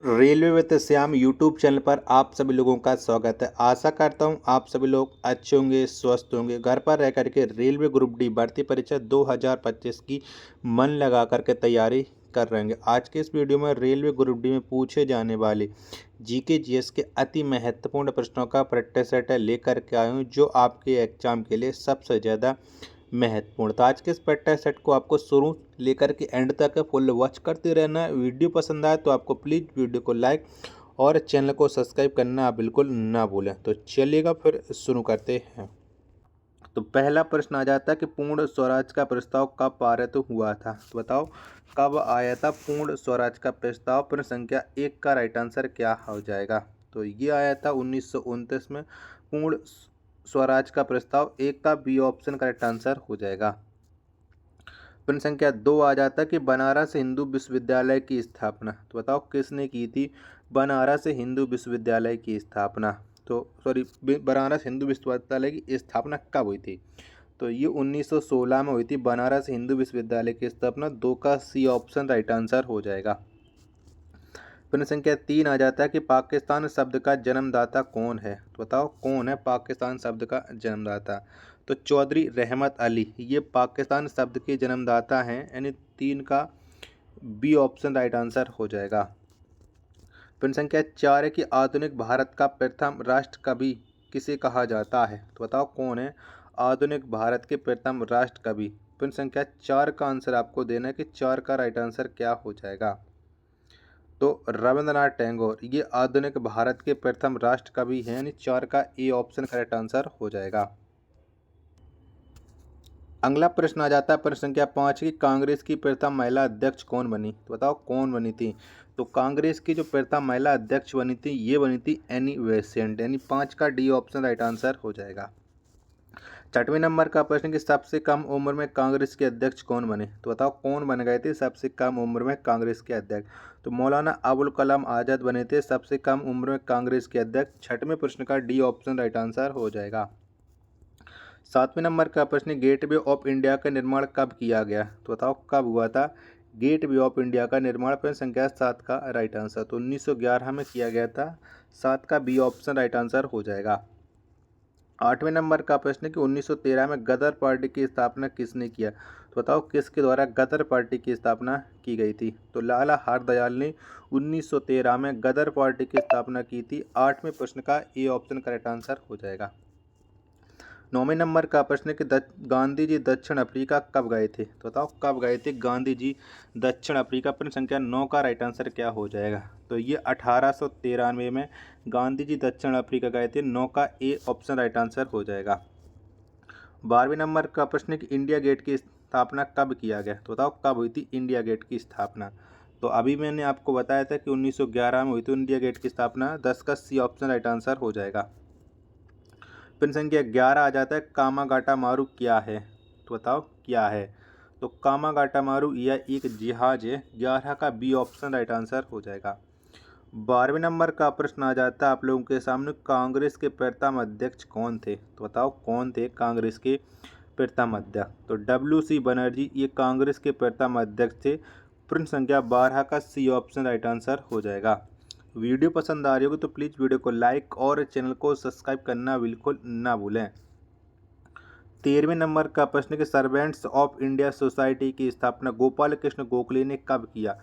Railway with Shyam YouTube channel पर आप सभी लोगों का स्वागत है। आशा करता हूं आप सभी लोग अच्छे होंगे, स्वस्थ होंगे। घर पर रह करके रेलवे ग्रुप डी भर्ती परीक्षा 2025 की मन लगा करके तैयारी कर रहे हैं। आज के इस वीडियो में रेलवे ग्रुप डी में पूछे जाने वाले जीके जीएस के अति महत्वपूर्ण प्रश्नों का प्रैक्टिस सेट लेकर के आए हूँ, जो आपके एग्जाम के लिए सबसे ज़्यादा महत्वपूर्ण। तो आज के इस प्रैक्टिस सेट को आपको शुरू लेकर के एंड तक फुल वॉच करते रहना है। वीडियो पसंद आए तो आपको प्लीज़ वीडियो को लाइक और चैनल को सब्सक्राइब करना बिल्कुल ना भूलें। तो चलिएगा फिर शुरू करते हैं। तो पहला प्रश्न आ जाता है कि पूर्ण स्वराज का प्रस्ताव कब पारित हुआ था। तो बताओ कब आया था पूर्ण स्वराज का प्रस्ताव। प्रश्न संख्या 1 का राइट आंसर क्या हो जाएगा। तो ये आया था 1929 में पूर्ण स्वराज का प्रस्ताव। 1 का बी ऑप्शन करेक्ट आंसर हो जाएगा। प्रश्न संख्या 2 आ जाता है कि बनारस हिंदू विश्वविद्यालय की स्थापना। तो बताओ किसने की थी बनारस हिंदू विश्वविद्यालय की स्थापना। तो बनारस हिंदू विश्वविद्यालय की स्थापना कब हुई थी। तो ये 1916 में हुई थी बनारस हिंदू विश्वविद्यालय की स्थापना। 2 का सी ऑप्शन राइट आंसर हो जाएगा। प्रश्न संख्या 3 आ जाता है कि पाकिस्तान शब्द का जन्मदाता कौन है। तो बताओ कौन है पाकिस्तान शब्द का जन्मदाता। तो चौधरी रहमत अली ये पाकिस्तान शब्द के जन्मदाता हैं, यानी 3 का बी ऑप्शन राइट आंसर हो जाएगा। प्रश्न संख्या 4 है कि आधुनिक भारत का प्रथम राष्ट्र कवि किसे कहा जाता है। तो बताओ कौन है आधुनिक भारत के प्रथम राष्ट्र कवि। प्रश्न संख्या 4 का आंसर आपको देना है कि 4 का राइट आंसर क्या हो जाएगा। तो रविंद्रनाथ टैगोर ये आधुनिक भारत के प्रथम राष्ट्र कवि हैं, यानी 4 का ए ऑप्शन करेक्ट आंसर हो जाएगा। अगला प्रश्न आ जाता है प्रश्न संख्या 5 की कांग्रेस की प्रथम महिला अध्यक्ष कौन बनी। तो बताओ कौन बनी थी। तो कांग्रेस की जो प्रथम महिला अध्यक्ष बनी थी ये बनी थी एनी बेसेंट, यानी 5 का डी ऑप्शन राइट आंसर हो जाएगा। 6वें नंबर का प्रश्न कि सबसे कम उम्र में कांग्रेस के अध्यक्ष कौन बने। तो बताओ कौन बन गए थे सबसे कम उम्र में कांग्रेस के अध्यक्ष। तो मौलाना अबुल कलाम आज़ाद बने थे सबसे कम उम्र में कांग्रेस के अध्यक्ष। 6वें प्रश्न का डी ऑप्शन राइट आंसर हो जाएगा। 7वें नंबर का प्रश्न गेटवे ऑफ इंडिया का निर्माण कब किया गया। तो बताओ कब हुआ था गेटवे ऑफ इंडिया का निर्माण। प्रश्न संख्या 7 का राइट आंसर तो 1911 में किया गया था। 7 का बी ऑप्शन राइट आंसर हो जाएगा। 8वें नंबर का प्रश्न कि 1913 में गदर पार्टी की स्थापना किसने किया। तो बताओ किसके द्वारा गदर पार्टी की स्थापना की गई थी। तो लाला हरदयाल ने 1913 में गदर पार्टी की स्थापना की थी। 8वें प्रश्न का ए ऑप्शन करेक्ट आंसर हो जाएगा। 9वें नंबर का प्रश्न कि गांधी जी दक्षिण अफ्रीका कब गए थे। तो बताओ कब गए थे गांधी जी दक्षिण अफ्रीका। प्रश्न संख्या 9 का राइट आंसर क्या हो जाएगा। तो ये 1893 में गांधी जी दक्षिण अफ्रीका गए थे। 9 का ए ऑप्शन राइट आंसर हो जाएगा। 12वें नंबर का प्रश्न कि इंडिया गेट की स्थापना कब किया गया। तो बताओ कब हुई थी इंडिया गेट की स्थापना। तो अभी मैंने आपको बताया था कि 1911 में हुई थी इंडिया गेट की स्थापना। 10 का सी ऑप्शन राइट आंसर हो जाएगा। प्रश्न संख्या 11 आ जाता है कामागाटा मारू क्या है। तो बताओ क्या है। तो कामागाटा मारू यह एक जहाज है। 11 का बी ऑप्शन राइट आंसर हो जाएगा। 12वें नंबर का प्रश्न आ जाता है आप लोगों के सामने कांग्रेस के प्रथम अध्यक्ष कौन थे। तो बताओ कौन थे कांग्रेस के प्रथम अध्यक्ष। तो WC बनर्जी ये कांग्रेस के प्रथम अध्यक्ष थे। प्रश्न संख्या 12 का सी ऑप्शन राइट आंसर हो जाएगा। वीडियो पसंद आ रही होगी तो प्लीज़ वीडियो को लाइक और चैनल को सब्सक्राइब करना बिल्कुल ना भूलें। 13वें नंबर का प्रश्न कि सर्वेंट्स ऑफ इंडिया सोसाइटी की स्थापना गोपाल कृष्ण गोखले ने कब किया।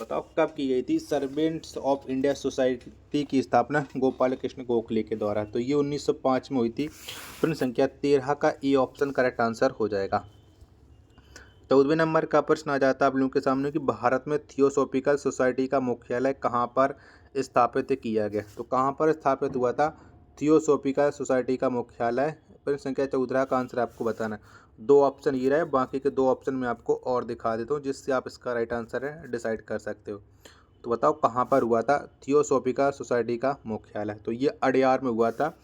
बताओ कब की गई थी सर्वेंट्स ऑफ इंडिया सोसाइटी की स्थापना गोपाल कृष्ण गोखले के द्वारा। तो ये 1905 में हुई थी। प्रश्न संख्या 13 का ए ऑप्शन करेक्ट आंसर हो जाएगा। 14वें नंबर का प्रश्न आ जाता है आप लोगों के सामने कि भारत में थियोसॉफिकल सोसाइटी का मुख्यालय कहाँ पर स्थापित किया गया। तो कहाँ पर स्थापित हुआ था थियोसॉफिकल सोसाइटी का मुख्यालय। प्रश्न संख्या 14 का आंसर आपको बताना है। 2 ऑप्शन ये रहे, बाकी के 2 ऑप्शन मैं आपको और दिखा देता हूँ जिससे आप इसका राइट आंसर है डिसाइड कर सकते हो। तो बताओ कहाँ पर हुआ था थियोसॉफिकल सोसाइटी का मुख्यालय। तो ये अडयार में हुआ था।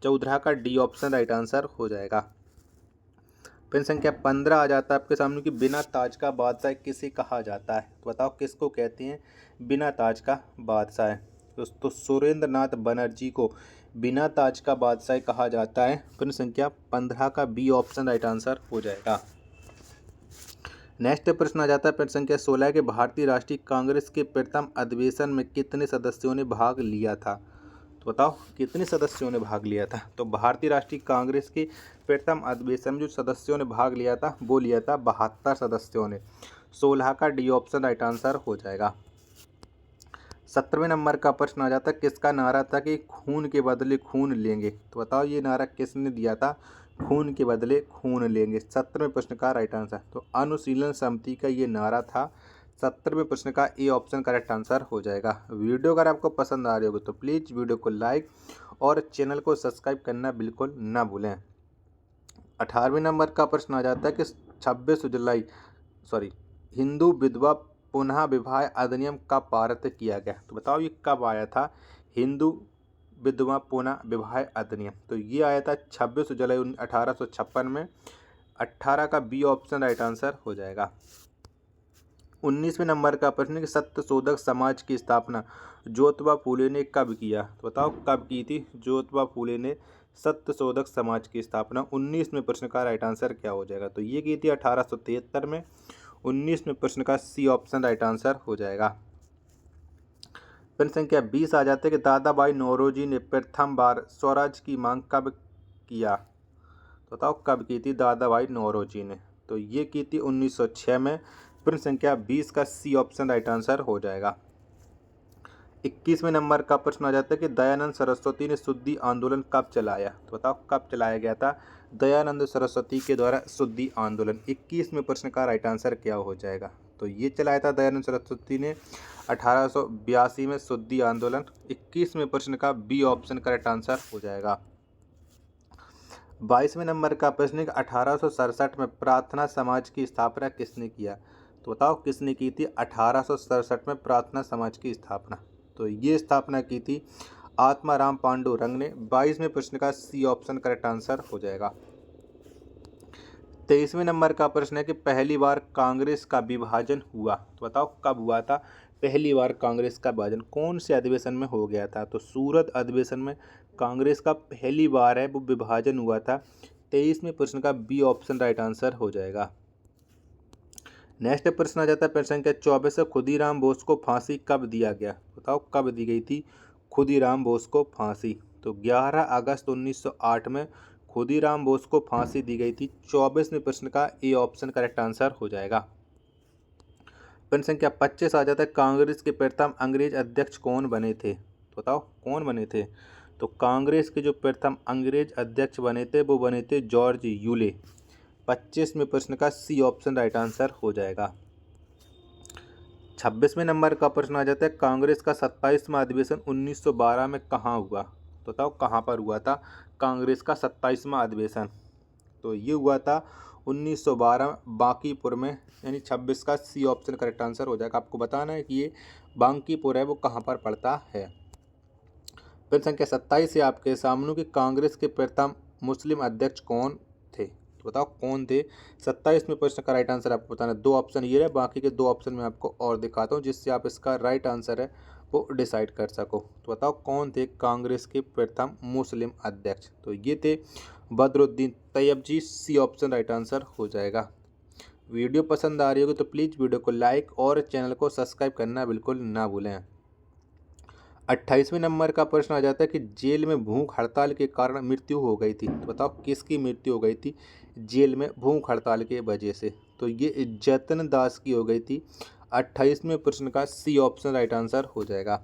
14 का डी ऑप्शन राइट आंसर हो जाएगा। प्रश्न संख्या 15 आ जाता है आपके सामने कि बिना ताज का बादशाह किसे कहा जाता है। तो बताओ किसको कहते हैं बिना ताज का बादशाह। दोस्तों सुरेंद्र नाथ बनर्जी को बिना ताज का बादशाह कहा जाता है। प्रश्न संख्या 15 का बी ऑप्शन राइट आंसर हो जाएगा। नेक्स्ट प्रश्न आ जाता है प्रश्न संख्या 16 के भारतीय राष्ट्रीय कांग्रेस के प्रथम अधिवेशन में कितने सदस्यों ने भाग लिया था। तो बताओ कितने सदस्यों ने भाग लिया था। तो भारतीय राष्ट्रीय कांग्रेस के प्रथम अधिवेशन में जो सदस्यों ने भाग लिया था वो लिया था 72 सदस्यों ने। 16 का डी ऑप्शन राइट आंसर हो जाएगा। 17वें नंबर का प्रश्न आ जाता है किसका नारा था कि खून के बदले खून लेंगे। तो बताओ ये नारा किसने दिया था, खून के बदले खून लेंगे। 17वें प्रश्न का राइट आंसर तो अनुशीलन समिति का ये नारा था। 17वें प्रश्न का ए ऑप्शन करेक्ट आंसर हो जाएगा। वीडियो अगर आपको पसंद आ रही होगी तो प्लीज़ वीडियो को लाइक और चैनल को सब्सक्राइब करना बिल्कुल ना भूलें। 18वें नंबर का प्रश्न आ जाता है कि 26 जुलाई हिंदू विधवा पुनः विवाह अधिनियम कब पारित किया गया। तो बताओ ये कब आया था हिंदू विधवा पुनः विवाह अधिनियम। तो ये आया था 26 जुलाई 1856 में। 18 का बी ऑप्शन राइट आंसर हो जाएगा। 19वें नंबर का प्रश्न कि सत्यशोधक समाज की स्थापना ज्योतिबा फूले ने कब किया। तो बताओ कब की थी ज्योतिबा फूले ने सत्यशोधक समाज की स्थापना। 19वें प्रश्न का राइट आंसर क्या हो जाएगा। तो ये की थी 1873 में। 19वें प्रश्न का सी ऑप्शन राइट आंसर हो जाएगा। प्रश्न संख्या 20 आ जाते हैं कि दादा भाई नौरोजी ने प्रथम बार स्वराज की मांग कब किया। तो बताओ कब की थी दादा भाई नौरोजी ने। तो ये की थी 1906 में। प्रश्न संख्या 20 का सी ऑप्शन राइट आंसर हो जाएगा। 21वें नंबर का प्रश्न आ जाता है कि दयानंद सरस्वती ने शुद्धि आंदोलन कब चलाया। तो बताओ कब चलाया गया था दयानंद सरस्वती के द्वारा शुद्धि आंदोलन। 21वें प्रश्न का राइट आंसर क्या हो जाएगा। तो ये चलाया था दयानंद सरस्वती ने 1882 में शुद्धि आंदोलन। 21वें प्रश्न का बी ऑप्शन करेक्ट आंसर हो जाएगा। 22वें नंबर का प्रश्न है 1867 में प्रार्थना समाज की स्थापना किसने किया। तो बताओ किसने की थी 1867 में प्रार्थना समाज की स्थापना। तो ये स्थापना की थी आत्माराम पांडुरंग ने। 22वें प्रश्न का सी ऑप्शन करेक्ट आंसर हो जाएगा। 23वें नंबर का प्रश्न है कि पहली बार कांग्रेस का विभाजन हुआ। तो बताओ कब हुआ था पहली बार कांग्रेस का विभाजन, कौन से अधिवेशन में हो गया था। तो सूरत अधिवेशन में कांग्रेस का पहली बार है वो विभाजन हुआ था। 23वें प्रश्न का बी ऑप्शन राइट आंसर हो जाएगा। नेक्स्ट प्रश्न आ जाता है प्रश्न संख्या 24 से खुदीराम बोस को फांसी कब दिया गया। बताओ कब दी गई थी खुदीराम बोस को फांसी। तो 11 अगस्त 1908 में खुदीराम बोस को फांसी दी गई थी। 24वें प्रश्न का ए ऑप्शन करेक्ट आंसर हो जाएगा। प्रश्न संख्या 25 आ जाता है कांग्रेस के प्रथम अंग्रेज अध्यक्ष कौन बने थे। तो बताओ कौन बने थे। तो कांग्रेस के जो प्रथम अंग्रेज अध्यक्ष बने थे वो बने थे जॉर्ज यूले। 25वें प्रश्न का सी ऑप्शन राइट आंसर हो जाएगा। 26वें नंबर का प्रश्न आ जाता है कांग्रेस का 27वां अधिवेशन 1912 में कहाँ हुआ। तो बताओ कहाँ पर हुआ था कांग्रेस का 27वां अधिवेशन। तो ये हुआ था 1912 बांकीपुर में, यानी 26 का सी ऑप्शन करेक्ट आंसर हो जाएगा। आपको बताना है कि ये बांकीपुर है वो कहाँ पर पड़ता है। प्रश्न संख्या 27 है आपके सामने कि कांग्रेस के प्रथम मुस्लिम अध्यक्ष कौन थे। तो बताओ कौन थे। 27वें प्रश्न का राइट आंसर आपको बताना है। 2 ऑप्शन ये है, बाकी के 2 ऑप्शन मैं आपको और दिखाता हूँ जिससे आप इसका राइट आंसर है वो डिसाइड कर सको। तो बताओ कौन थे कांग्रेस के प्रथम मुस्लिम अध्यक्ष। तो ये थे बदरुद्दीन तैयब जी। सी ऑप्शन राइट आंसर हो जाएगा। वीडियो पसंद आ रही होगी तो प्लीज़ वीडियो को लाइक और चैनल को सब्सक्राइब करना बिल्कुल ना भूलें। 28वें नंबर का प्रश्न आ जाता है कि जेल में भूख हड़ताल के कारण मृत्यु हो गई थी। तो बताओ किसकी मृत्यु हो गई थी जेल में भूख हड़ताल के वजह से। तो ये जतन दास की हो गई थी। 28वें प्रश्न का सी ऑप्शन राइट आंसर हो जाएगा।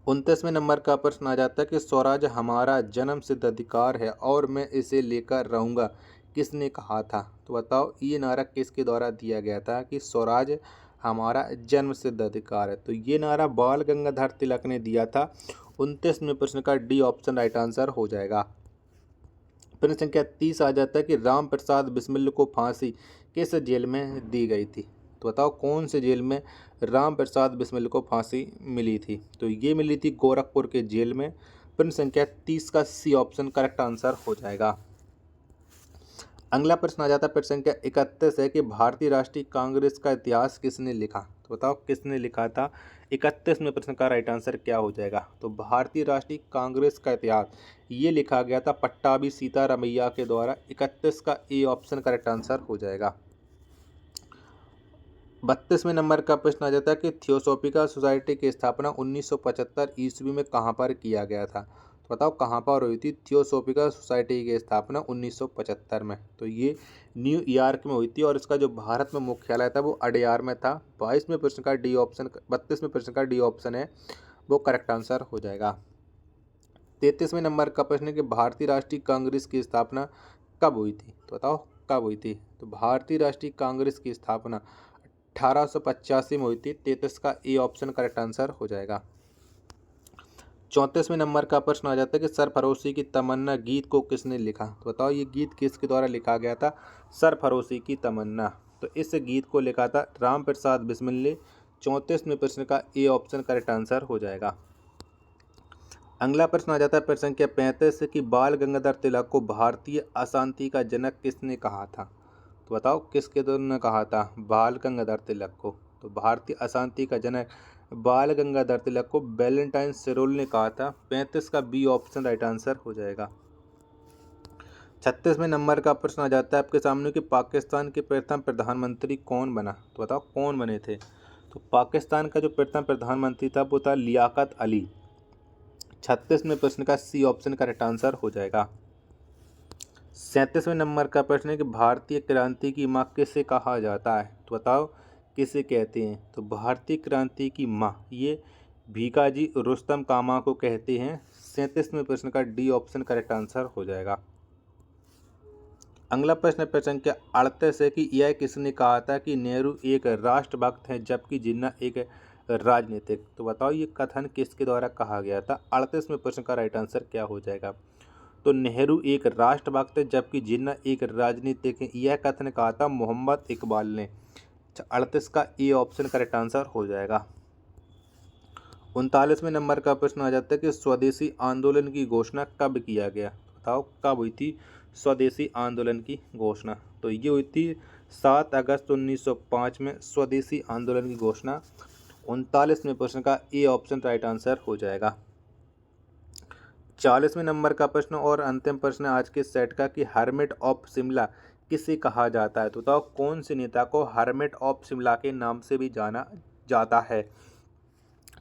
29वें नंबर का प्रश्न आ जाता है कि स्वराज हमारा जन्म सिद्ध अधिकार है और मैं इसे लेकर रहूँगा, किसने कहा था। तो बताओ ये नारा किसके द्वारा दिया गया था कि स्वराज हमारा जन्म सिद्ध अधिकार है। तो ये नारा बाल गंगाधर तिलक ने दिया था। 29वें प्रश्न का डी ऑप्शन राइट आंसर हो जाएगा। प्रश्न संख्या 30 आ जाता है कि राम प्रसाद बिस्मिल को फांसी किस जेल में दी गई थी। तो बताओ कौन से जेल में राम प्रसाद बिस्मिल को फांसी मिली थी। तो ये मिली थी गोरखपुर के जेल में। प्रश्न संख्या 30 का सी ऑप्शन करेक्ट आंसर हो जाएगा। अगला प्रश्न आ जाता है प्रश्न संख्या 31 है कि भारतीय राष्ट्रीय कांग्रेस का इतिहास किसने लिखा। तो बताओ किसने लिखा था। 31वें प्रश्न का राइट आंसर क्या हो जाएगा। तो भारतीय राष्ट्रीय कांग्रेस का इतिहास ये लिखा गया था पट्टाभी सीतारामैया के द्वारा। 31 का ए ऑप्शन करेक्ट आंसर हो जाएगा। 32वें नंबर का प्रश्न आ जाता है कि थियोसॉफिकल सोसाइटी की स्थापना 1975 ईस्वी में कहाँ पर किया गया था। तो बताओ कहाँ पर हुई थी थियोसॉफिकल सोसाइटी की स्थापना 1975 में। तो ये न्यूयॉर्क में हुई थी और इसका जो भारत में मुख्यालय था वो अडयार में था। 22वें प्रश्न का डी ऑप्शन 32वें प्रश्न का डी ऑप्शन है वो करेक्ट आंसर हो जाएगा। 33वें नंबर का प्रश्न है कि भारतीय राष्ट्रीय कांग्रेस की स्थापना कब हुई थी। तो बताओ कब हुई थी। तो भारतीय राष्ट्रीय कांग्रेस की स्थापना 1885 में हुई थी। 33 का ए ऑप्शन करेक्ट आंसर हो जाएगा। 34वें नंबर का प्रश्न आ जाता है कि सरफरोशी की तमन्ना गीत को किसने लिखा। तो बताओ ये गीत किसके द्वारा लिखा गया था। सरफरोशी की तमन्ना। तो इस गीत को लिखा था राम प्रसाद बिस्मिल ने। 34वें प्रश्न का ए ऑप्शन करेक्ट आंसर हो जाएगा। अगला प्रश्न आ जाता है प्रश्न संख्या 35 कि बाल गंगाधर तिलक को भारतीय अशांति का जनक किसने कहा था। तो बताओ किसके द्वारा ने कहा था बाल गंगाधर तिलक को। तो भारतीय अशांति का जनक बाल गंगाधर तिलक को वैलेंटाइन सेरोल ने कहा था। 35 का बी ऑप्शन राइट आंसर हो जाएगा। 36वें नंबर का प्रश्न आ जाता है आपके सामने कि पाकिस्तान के प्रथम प्रधानमंत्री कौन बना। तो बताओ कौन बने थे। तो पाकिस्तान का जो प्रथम प्रधानमंत्री था वो था लियाकत अली। 36वें प्रश्न का सी ऑप्शन करेक्ट आंसर हो जाएगा। 37वें नंबर का प्रश्न है कि भारतीय क्रांति की माँ किसे कहा जाता है। तो बताओ किसे कहते हैं। तो भारतीय क्रांति की माँ ये भीकाजी रुस्तम कामा को कहते हैं। 37वें प्रश्न का डी ऑप्शन करेक्ट आंसर हो जाएगा। अगला प्रश्न है प्रश्न संख्या 38 है कि यह किसने कहा था कि नेहरू एक राष्ट्रभक्त हैं जबकि जिन्ना एक राजनीतिक। तो बताओ ये कथन किसके द्वारा कहा गया था। 38वें प्रश्न का राइट आंसर क्या हो जाएगा। तो नेहरू एक राष्ट्रभक्त है जबकि जिन्ना एक राजनीतिक है। यह कथन कहा था मोहम्मद इकबाल ने। 38 का ए ऑप्शन करेक्ट आंसर हो जाएगा। 39वें नंबर का प्रश्न आ जाता है कि स्वदेशी आंदोलन की घोषणा कब किया गया। बताओ कब हुई थी स्वदेशी आंदोलन की घोषणा। तो ये हुई थी 7 अगस्त 1905 में स्वदेशी आंदोलन की घोषणा। 39वें प्रश्न का ए ऑप्शन राइट आंसर हो जाएगा। 40वें नंबर का प्रश्न और अंतिम प्रश्न आज के सेट का कि हर्मिट ऑफ शिमला किसे कहा जाता है। तो बताओ कौन से नेता को हर्मिट ऑफ शिमला के नाम से भी जाना जाता है।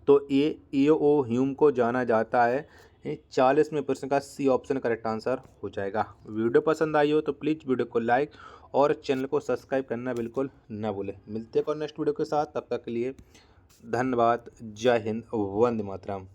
तो ए ओ ह्यूम को जाना जाता है। 40वें प्रश्न का सी ऑप्शन करेक्ट आंसर हो जाएगा। वीडियो पसंद आई हो तो प्लीज़ वीडियो को लाइक और चैनल को सब्सक्राइब करना बिल्कुल न भूलें। मिलते हैं और नेक्स्ट वीडियो के साथ, तब तक के लिए धन्यवाद। जय हिंद, वंदे मातरम।